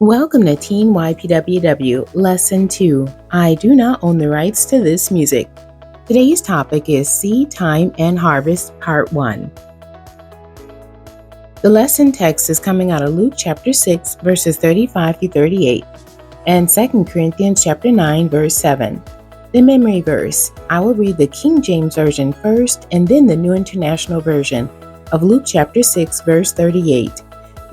Welcome to Teen ypww Lesson 2. I do not own the rights to this music. Today's topic is Seed Time and Harvest, Part 1. The lesson text is coming out of Luke chapter 6, verses 35 through 38, and 2 Corinthians chapter 9, verse 7. The memory verse. I will read the King James Version first and then the New International Version of Luke chapter 6, verse 38.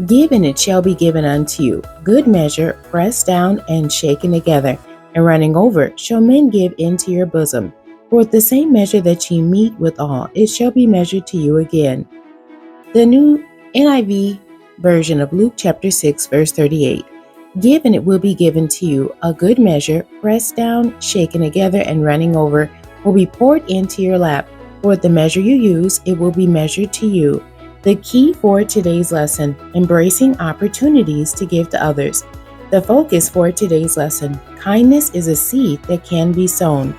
Give, and it shall be given unto you. Good measure, pressed down and shaken together, and running over, shall men give into your bosom. For with the same measure that ye meet withal, it shall be measured to you again. The New NIV Version of Luke chapter 6, verse 38. Give, and it will be given to you. A good measure, pressed down, shaken together, and running over, will be poured into your lap. For with the measure you use, it will be measured to you. The key for today's lesson, embracing opportunities to give to others. The focus for today's lesson, kindness is a seed that can be sown.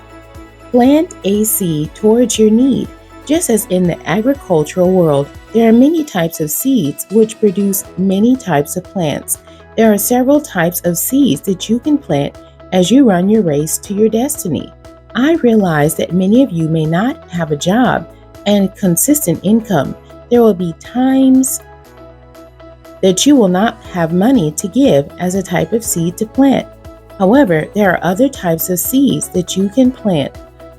Plant a seed towards your need. Just as in the agricultural world, there are many types of seeds which produce many types of plants. There are several types of seeds that you can plant as you run your race to your destiny. I realize that many of you may not have a job and consistent income. There will be times that you will not have money to give as a type of seed to plant. However, there are other types of seeds that you can plant.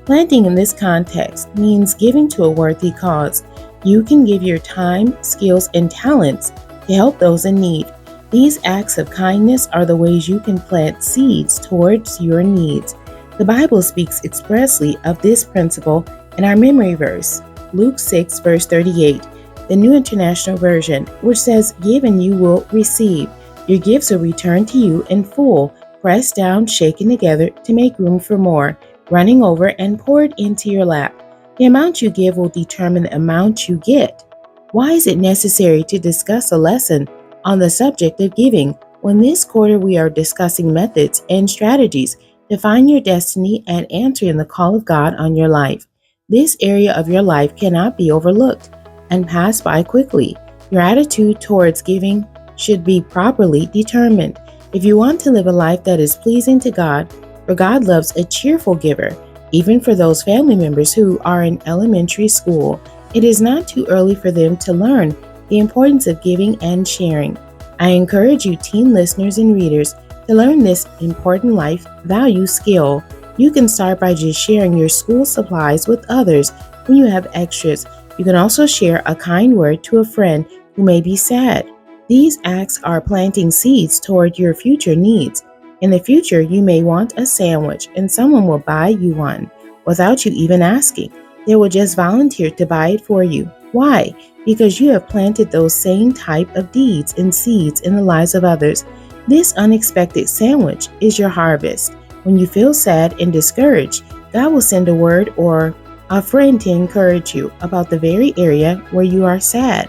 Planting in this context means giving to a worthy cause. You can give your time, skills, and talents to help those in need. These acts of kindness are the ways you can plant seeds towards your needs. The Bible speaks expressly of this principle in our memory verse, Luke 6, verse 38. The New International Version, which says, Give and you will receive. Your gifts will return to you in full, pressed down, shaken together to make room for more, running over and poured into your lap. The amount you give will determine the amount you get. Why is it necessary to discuss a lesson on the subject of giving when this quarter we are discussing methods and strategies to find your destiny and answering the call of God on your life? This area of your life cannot be overlooked and pass by quickly. Your attitude towards giving should be properly determined. If you want to live a life that is pleasing to God, for God loves a cheerful giver, even for those family members who are in elementary school, it is not too early for them to learn the importance of giving and sharing. I encourage you, teen listeners and readers, to learn this important life value skill. You can start by just sharing your school supplies with others when you have extras. You can also share a kind word to a friend who may be sad. These acts are planting seeds toward your future needs. In the future, you may want a sandwich and someone will buy you one without you even asking. They will just volunteer to buy it for you. Why? Because you have planted those same type of deeds and seeds in the lives of others. This unexpected sandwich is your harvest. When you feel sad and discouraged, God will send a word or a friend to encourage you about the very area where you are sad.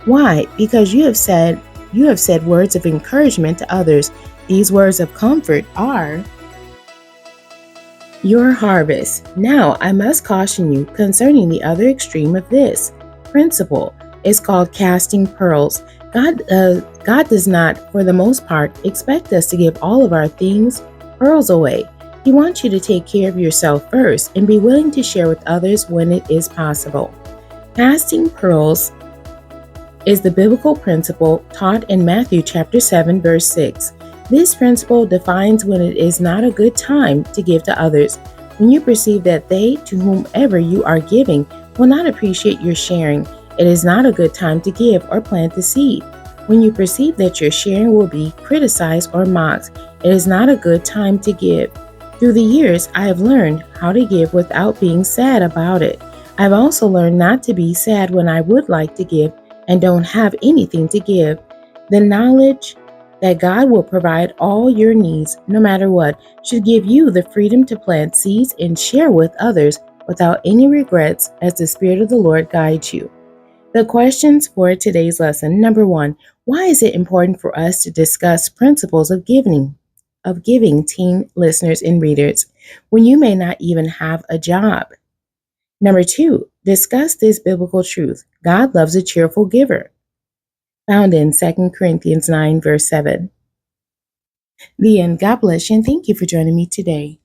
Why? Because you have said words of encouragement to others. These words of comfort are your harvest. Now, I must caution you concerning the other extreme of this principle. It's called casting pearls. God does not, for the most part, expect us to give all of our things, pearls away. He wants you to take care of yourself first and be willing to share with others when it is possible. Casting pearls is the biblical principle taught in Matthew chapter 7, verse 6. This principle defines when it is not a good time to give to others. When you perceive that they, to whomever you are giving, will not appreciate your sharing, it is not a good time to give or plant the seed. When you perceive that your sharing will be criticized or mocked, it is not a good time to give. Through the years, I have learned how to give without being sad about it. I've also learned not to be sad when I would like to give and don't have anything to give. The knowledge that God will provide all your needs, no matter what, should give you the freedom to plant seeds and share with others without any regrets as the Spirit of the Lord guides you. The questions for today's lesson. Number 1, why is it important for us to discuss principles of giving, teen listeners and readers, when you may not even have a job? Number 2, discuss this biblical truth. God loves a cheerful giver, found in 2 Corinthians 9, verse 7. The end. God bless you and thank you for joining me today.